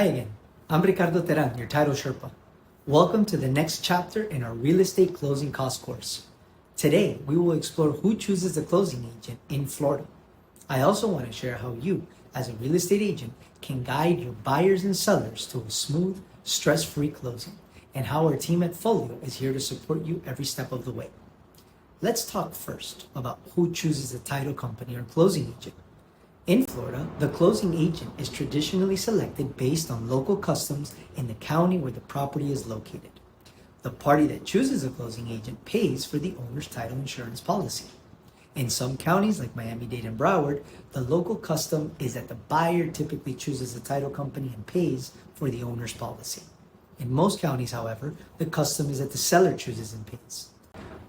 Hi again, I'm Ricardo Teran, your title Sherpa. Welcome to the next chapter in our real estate closing cost course. Today, we will explore who chooses the closing agent in Florida. I also want to share how you, as a real estate agent, can guide your buyers and sellers to a smooth, stress-free closing, and how our team at FOLIO is here to support you every step of the way. Let's talk first about who chooses the title company or closing agent. In Florida, the closing agent is traditionally selected based on local customs in the county where the property is located. The party that chooses a closing agent pays for the owner's title insurance policy. In some counties like Miami-Dade and Broward, the local custom is that the buyer typically chooses the title company and pays for the owner's policy. In most counties, however, the custom is that the seller chooses and pays.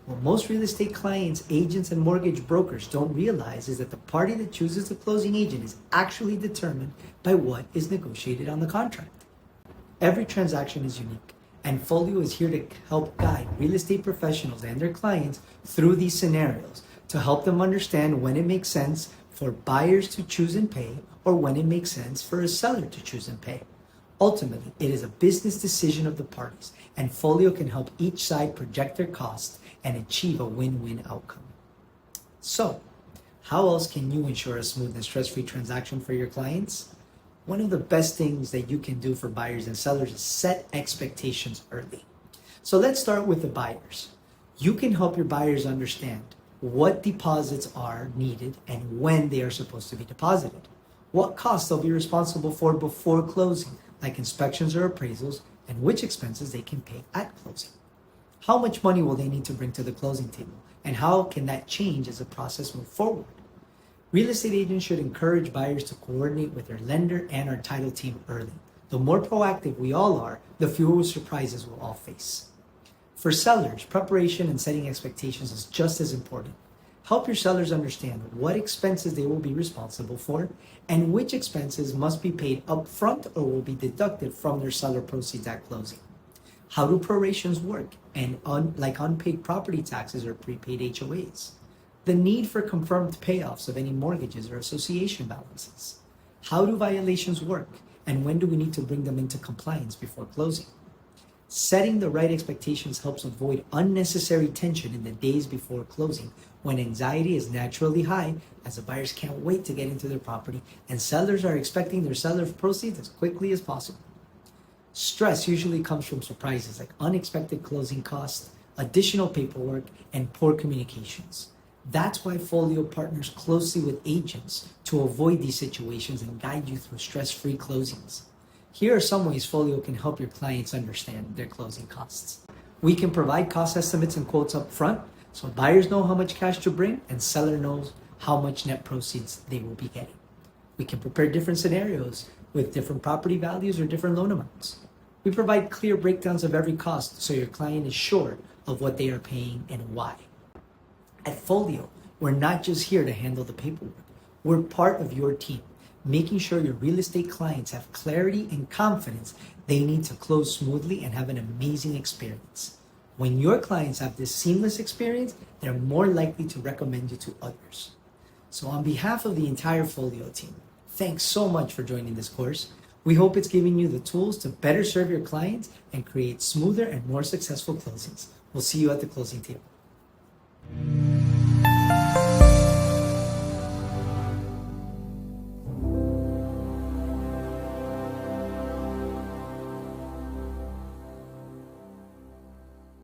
What most real estate clients, agents, and mortgage brokers don't realize is that the party that chooses the closing agent is actually determined by what is negotiated on the contract. Every transaction is unique, and FOLIO is here to help guide real estate professionals and their clients through these scenarios to help them understand when it makes sense for buyers to choose and pay or when it makes sense for a seller to choose and pay. Ultimately, it is a business decision of the parties, and FOLIO can help each side project their costs and achieve a win-win outcome. So, how else can you ensure a smooth and stress-free transaction for your clients? One of the best things that you can do for buyers and sellers is set expectations early. So let's start with the buyers. You can help your buyers understand what deposits are needed and when they are supposed to be deposited, what costs they'll be responsible for before closing, like inspections or appraisals, and which expenses they can pay at closing. How much money will they need to bring to the closing table, and how can that change as the process moves forward? Real estate agents should encourage buyers to coordinate with their lender and our title team early. The more proactive we all are, the fewer surprises we'll all face. For sellers, preparation and setting expectations is just as important. Help your sellers understand what expenses they will be responsible for and which expenses must be paid upfront or will be deducted from their seller proceeds at closing. How do prorations work, and like unpaid property taxes or prepaid HOAs? The need for confirmed payoffs of any mortgages or association balances. How do violations work, and when do we need to bring them into compliance before closing? Setting the right expectations helps avoid unnecessary tension in the days before closing, when anxiety is naturally high as the buyers can't wait to get into their property and sellers are expecting their seller proceeds as quickly as possible. Stress usually comes from surprises like unexpected closing costs, additional paperwork, and poor communications. That's why FOLIO partners closely with agents to avoid these situations and guide you through stress-free closings. Here are some ways FOLIO can help your clients understand their closing costs. We can provide cost estimates and quotes up front, so buyers know how much cash to bring and seller knows how much net proceeds they will be getting. We can prepare different scenarios with different property values or different loan amounts. We provide clear breakdowns of every cost so your client is sure of what they are paying and why. At FOLIO, we're not just here to handle the paperwork. We're part of your team, making sure your real estate clients have clarity and confidence they need to close smoothly and have an amazing experience. When your clients have this seamless experience, they're more likely to recommend you to others. So on behalf of the entire FOLIO team, thanks so much for joining this course. We hope it's giving you the tools to better serve your clients and create smoother and more successful closings. We'll see you at the closing table.